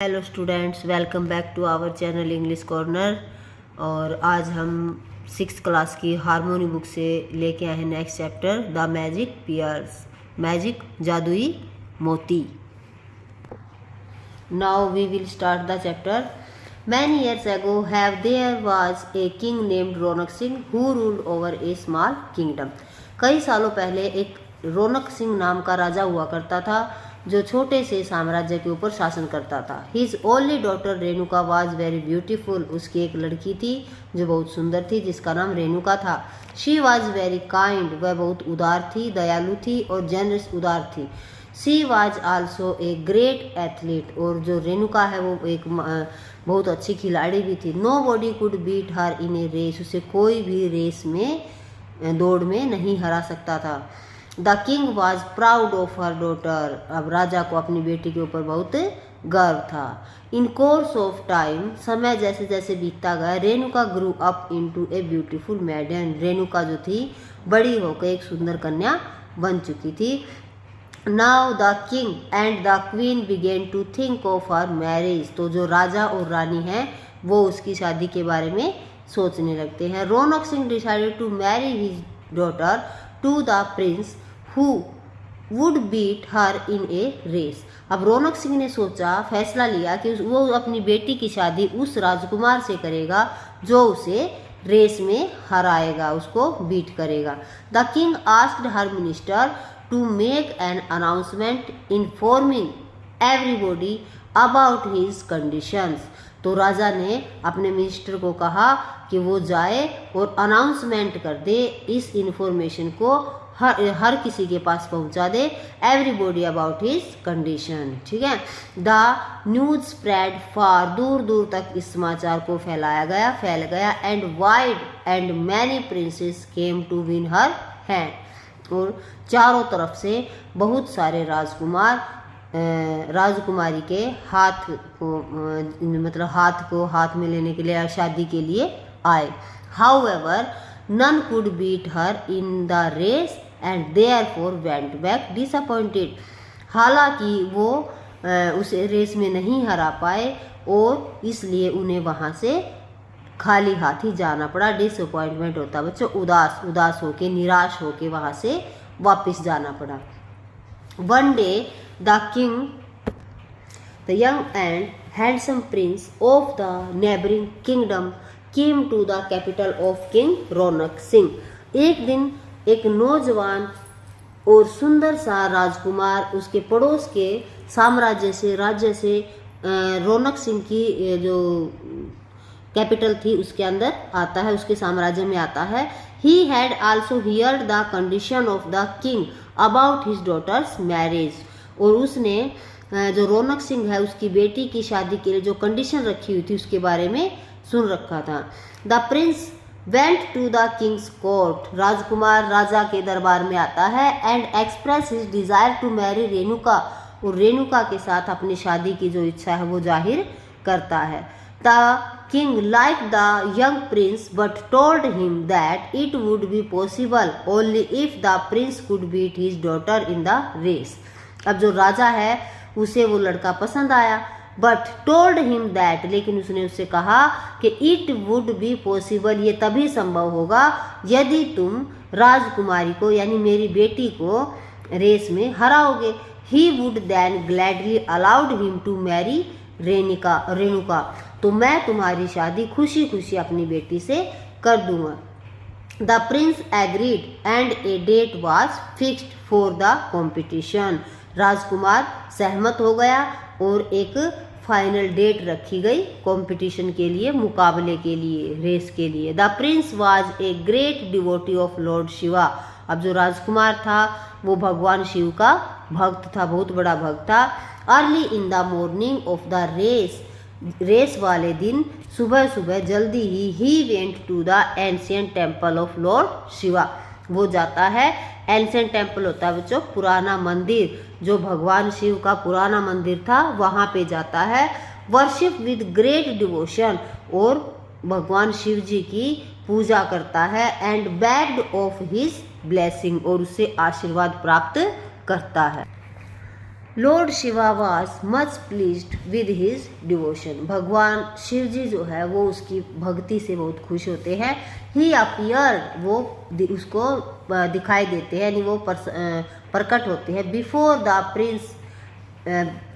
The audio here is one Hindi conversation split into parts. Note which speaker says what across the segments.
Speaker 1: Hello students, welcome back to our channel English corner. और आज हम 6th क्लास की हारमोनी बुक से लेके आए हैं next chapter the magic pearls, magic जादुई मोती। Now we will start the chapter. Many years ago have there was a king named Raunak Singh who ruled over a small kingdom. कई सालों पहले एक रौनक सिंह नाम का राजा हुआ करता था जो छोटे से साम्राज्य के ऊपर शासन करता था। His only daughter Renuka was very beautiful. उसकी एक लड़की थी जो बहुत सुंदर थी, जिसका नाम रेणुका था। शी वाज वेरी काइंड, वह बहुत उदार थी, दयालु थी और जेनरस उदार थी। She was also a great athlete, और जो रेणुका है वो एक बहुत अच्छी खिलाड़ी भी थी। Nobody could beat her in a race, उसे कोई भी रेस में दौड़ में नहीं हरा सकता था। The king was proud of her daughter, अब राजा को अपनी बेटी के ऊपर बहुत गर्व था। इन कोर्स ऑफ टाइम, समय जैसे जैसे बीतता गया, Renuka grew up into a beautiful मैडन, Renuka जो थी बड़ी होकर एक सुंदर कन्या बन चुकी थी। Now the king and the queen began to think of her marriage, तो जो राजा और रानी हैं वो उसकी शादी के बारे में सोचने लगते हैं। Raunak Singh decided to marry his daughter to the prince who would beat her in a race. अब रौनक सिंह ने फैसला लिया कि वो अपनी बेटी की शादी उस राजकुमार से करेगा जो उसे रेस में हराएगा, उसको बीट करेगा। The king asked her minister to make an announcement informing everybody about his conditions, तो राजा ने अपने मिनिस्टर को कहा कि वो जाए और अनाउंसमेंट कर दे, इस इंफॉर्मेशन को हर किसी के पास पहुंचा दे, एवरीबॉडी अबाउट हिज कंडीशन। ठीक है। द न्यूज स्प्रेड फार, दूर दूर तक इस समाचार को फैल गया। And wide and many princes came to win her hand, और चारों तरफ से बहुत सारे राजकुमारी के हाथ को हाथ में लेने के लिए, शादी के लिए आए। However none could beat her in the race and therefore went back disappointed, हालांकि वो उसे रेस में नहीं हरा पाए और इसलिए उन्हें वहां से खाली हाथ ही जाना पड़ा। डिसअपॉइंटमेंट होता बच्चों उदास होके, निराश होके वहां से वापस जाना पड़ा। One day the king, the young and handsome prince of the neighbouring kingdom came to the capital of king Raunak Singh. एक दिन एक नौजवान और सुंदर सा राजकुमार उसके पड़ोस के राज्य से रौनक सिंह की जो कैपिटल थी उसके अंदर आता है, उसके साम्राज्य में आता है। He had also heard the condition of the king about his daughter's marriage, और उसने जो रौनक सिंह है उसकी बेटी की शादी के लिए जो कंडीशन रखी हुई थी उसके बारे में सुन रखा था। The prince went to the king's court, राजकुमार राजा के दरबार में आता है। And express his desire to marry Renuka, और रेणुका के साथ अपनी शादी की जो इच्छा है वो जाहिर करता है। The king like the young prince but told him that it would be possible only if the prince could beat his daughter in the race. अब जो राजा है उसे वो लड़का पसंद आया, बट टोल्ड हिम दैट, लेकिन उसने उससे कहा कि इट वुड बी पॉसिबल, ये तभी संभव होगा यदि तुम राजकुमारी को यानी मेरी बेटी को रेस में हराओगे। He would then gladly allowed him to marry Renuka, तो मैं तुम्हारी शादी खुशी खुशी अपनी बेटी से कर दूंगा। The prince agreed and a date was fixed for the competition, राजकुमार सहमत हो गया और एक फाइनल डेट रखी गई कंपटीशन के लिए, मुकाबले के लिए, रेस के लिए। The Prince was a great devotee of lord Shiva, अब जो राजकुमार था वो भगवान शिव का भक्त था, बहुत बड़ा भक्त था। Early in the morning of the race वाले दिन सुबह सुबह जल्दी ही went to the ancient temple of lord Shiva, वो जाता है, एंशिएंट टेम्पल होता है बच्चों पुराना मंदिर, जो भगवान शिव का पुराना मंदिर था वहाँ पे जाता है। वर्शिप विद ग्रेट डिवोशन, और भगवान शिव जी की पूजा करता है। And bagged of his blessing, और उससे आशीर्वाद प्राप्त करता है। Lord Shiva was much pleased with his devotion. भगवान शिव जी जो है वो उसकी भक्ति से बहुत खुश होते हैं। ही अपीयर्ड, वो उसको दिखाई देते हैं, यानी वो प्रकट होते हैं। बिफोर द प्रिंस,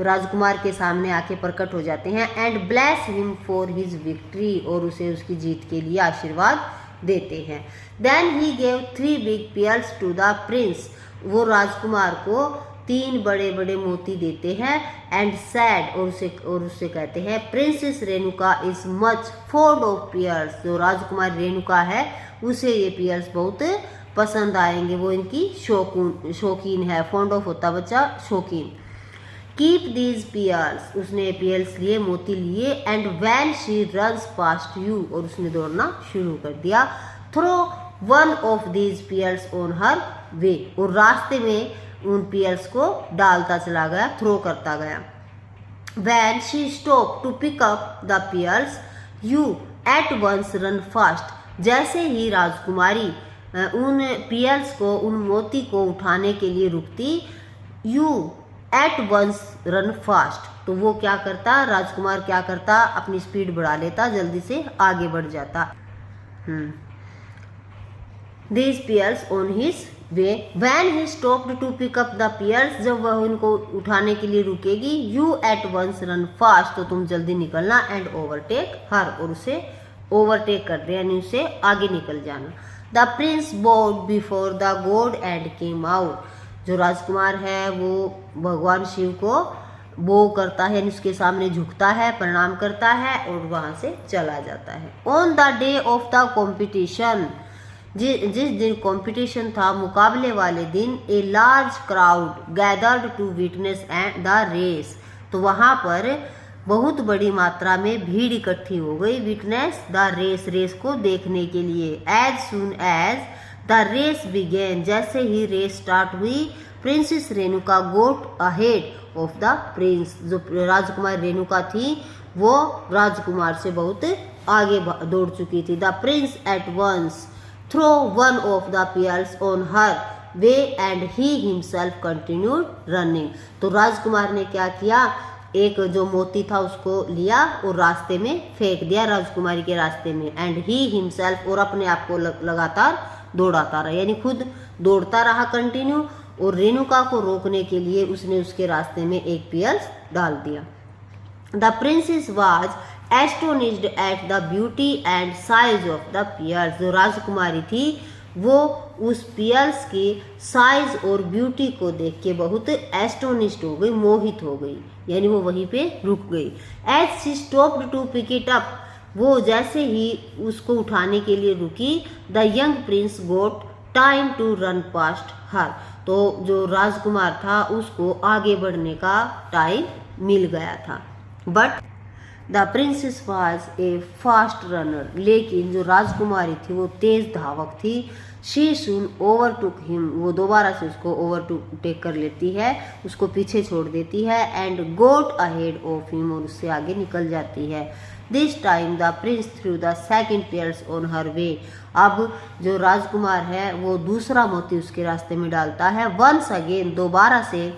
Speaker 1: राजकुमार के सामने आके प्रकट हो जाते हैं। And bless him for his victory, और उसे उसकी जीत के लिए आशीर्वाद देते हैं। Then he gave 3 big pearls to the prince, वो राजकुमार को 3 बड़े बड़े मोती देते हैं। एंड सैड, और उससे कहते हैं princess Renuka is much fond of pearls, जो राजकुमार रेणुका है उसे ये पियर्स बहुत पसंद आएंगे, वो इनकी शौकीन है। फॉन्ड ऑफ होता बच्चा शौकीन। कीप दीज पियर्स, उसने पियर्स लिए, मोती लिए। And when she runs past you, और उसने दौड़ना शुरू कर दिया। Throw one of these pearls on her way, और रास्ते में उन पियर्स को डालता चला गया, थ्रो करता गया। When she stop to pick up the pearls you at once run fast, जैसे ही राजकुमारी उन पियर्स को, उन मोती को उठाने के लिए रुकती, you at once run fast, तो वो क्या करता, राजकुमार क्या करता, अपनी स्पीड बढ़ा लेता, जल्दी से आगे बढ़ जाता। These pears on his way, when he stopped to pick up the pears, जब वह उनको उठाने के लिए रुकेगी, you at once run fast, तो तुम जल्दी निकलना। and overtake her, और उसे ओवरटेक कर दे, यानी उसे आगे निकल जाना। The prince bowed before the god and came out, जो राजकुमार है वो भगवान शिव को बो करता है, यानी उसके सामने झुकता है, प्रणाम करता है और वहां से चला जाता है। On the day of the competition, जिस दिन कंपटीशन था, मुकाबले वाले दिन, a large crowd gathered to witness the race, तो वहाँ पर बहुत बड़ी मात्रा में भीड़ इकट्ठी हो गई, विटनेस द रेस, रेस को देखने के लिए। As soon as the race began, जैसे ही रेस स्टार्ट हुई, princess Renuka got ahead of the prince, जो राजकुमार रेणुका थी वो राजकुमार से बहुत आगे दौड़ चुकी थी। The prince at once throw one of the pearls on her way and he himself continued running, तो राजकुमार ने क्या किया, एक जो मोती था उसको लिया और रास्ते में फेंक दिया, राजकुमारी के रास्ते में। एंड ही हिमसेल्फ, और अपने आप को लगातार दौड़ाता रहा, यानी खुद दौड़ता रहा कंटिन्यू, और रेणुका को रोकने के लिए उसने उसके रास्ते में एक पियर्स डाल दिया। The princess was astonished at the beauty and size of the pearls, जो राजकुमारी थी वो उस पियर्स की साइज और ब्यूटी को देख के बहुत एस्टोनिश्ड हो गई, मोहित हो गई, यानी वो वहीं पे रुक गई। As she stopped to pick it up, वो जैसे ही उसको उठाने के लिए रुकी, the young prince got time to run past her, तो जो राजकुमार था उसको आगे बढ़ने का टाइम मिल गया था। But the princess was a fast runner, लेकिन जो राजकुमारी थी वो तेज धावक थी। शी सून ओवरटुक हिम, वो दोबारा से उसको ओवरटेक कर लेती है, उसको पीछे छोड़ देती है। And got ahead of him, और उससे आगे निकल जाती है। This time the prince threw the second pearls on her way, अब जो राजकुमार है वो दूसरा मोती उसके रास्ते में डालता है। वंस अगेन, दोबारा से।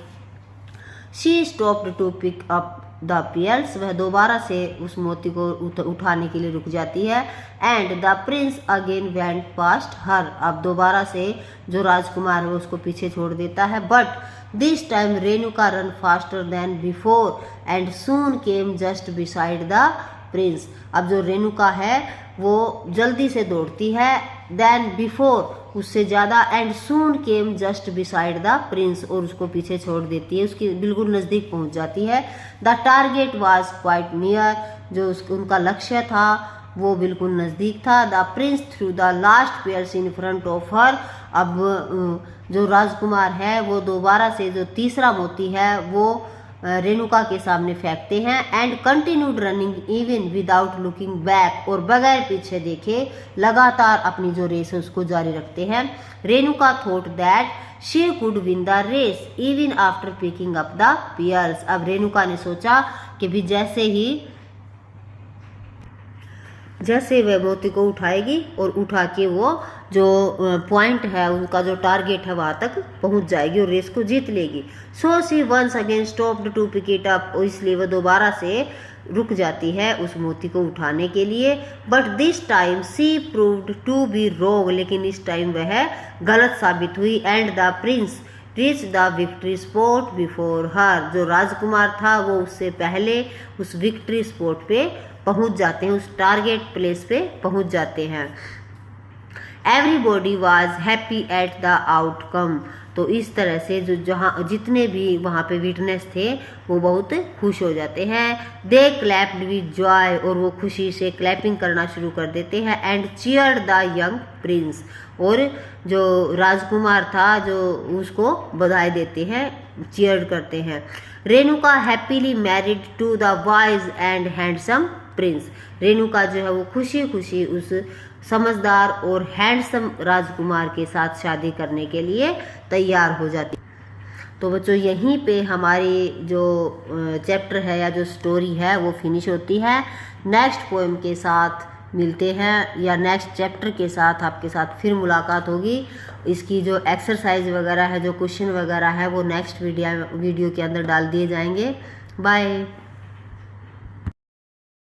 Speaker 1: She stopped to pick up the pearls, वह दोबारा से उस मोती को उठाने के लिए रुक जाती है। And the prince again went past her, अब दोबारा से जो राजकुमार है उसको पीछे छोड़ देता है। But this time Renuka run faster than before and soon came just beside the Prince, अब जो रेणुका है वो जल्दी से दौड़ती है, देन बिफोर, उससे ज़्यादा, and soon came just beside the Prince, और उसको पीछे छोड़ देती है, उसकी बिल्कुल नज़दीक पहुंच जाती है। The target was quite near, जो उनका लक्ष्य था वो बिल्कुल नज़दीक था। The prince threw the last pairs in front of her, अब जो राजकुमार है वो दोबारा से जो तीसरा मोती है वो रेणुका के सामने फेंकते हैं। And continued running even without looking back, और बगैर पीछे देखे लगातार अपनी जो रेस है उसको जारी रखते हैं। Renuka thought that she could win the race even after picking up the pearls, अब रेणुका ने सोचा कि भी जैसे वह मोती को उठाएगी और उठा के वो जो पॉइंट है, उनका जो टारगेट है वहाँ तक पहुँच जाएगी और रेस को जीत लेगी। So she once again stopped to pick it up, इसलिए वह दोबारा से रुक जाती है उस मोती को उठाने के लिए। But this time she proved to be wrong, लेकिन इस टाइम वह गलत साबित हुई। And the prince reach the victory spot before her, जो राजकुमार था वो उससे पहले उस विक्ट्री स्पॉट पे पहुंच जाते हैं, उस टारगेट प्लेस पे पहुंच जाते हैं। Everybody was happy at the outcome, तो इस तरह से जो जहाँ जितने भी वहाँ पे विटनेस थे वो बहुत खुश हो जाते हैं। दे क्लैप्ड विद जॉय, और वो खुशी से क्लैपिंग करना शुरू कर देते हैं। And cheered the young Prince, और जो राजकुमार था जो उसको बधाई देते हैं, चीयर करते हैं। Renuka happily married to the wise and handsome prince, Renuka जो है वो खुशी खुशी उस समझदार और हैंडसम राजकुमार के साथ शादी करने के लिए तैयार हो जाती। तो बच्चों यहीं पे हमारी जो चैप्टर है या जो स्टोरी है वो फिनिश होती है। नेक्स्ट पोएम के साथ मिलते हैं, या नेक्स्ट चैप्टर के साथ आपके साथ फिर मुलाकात होगी। इसकी जो एक्सरसाइज वगैरह है, जो क्वेश्चन वगैरह है, वो नेक्स्ट वीडियो के अंदर डाल दिए जाएंगे। बाय।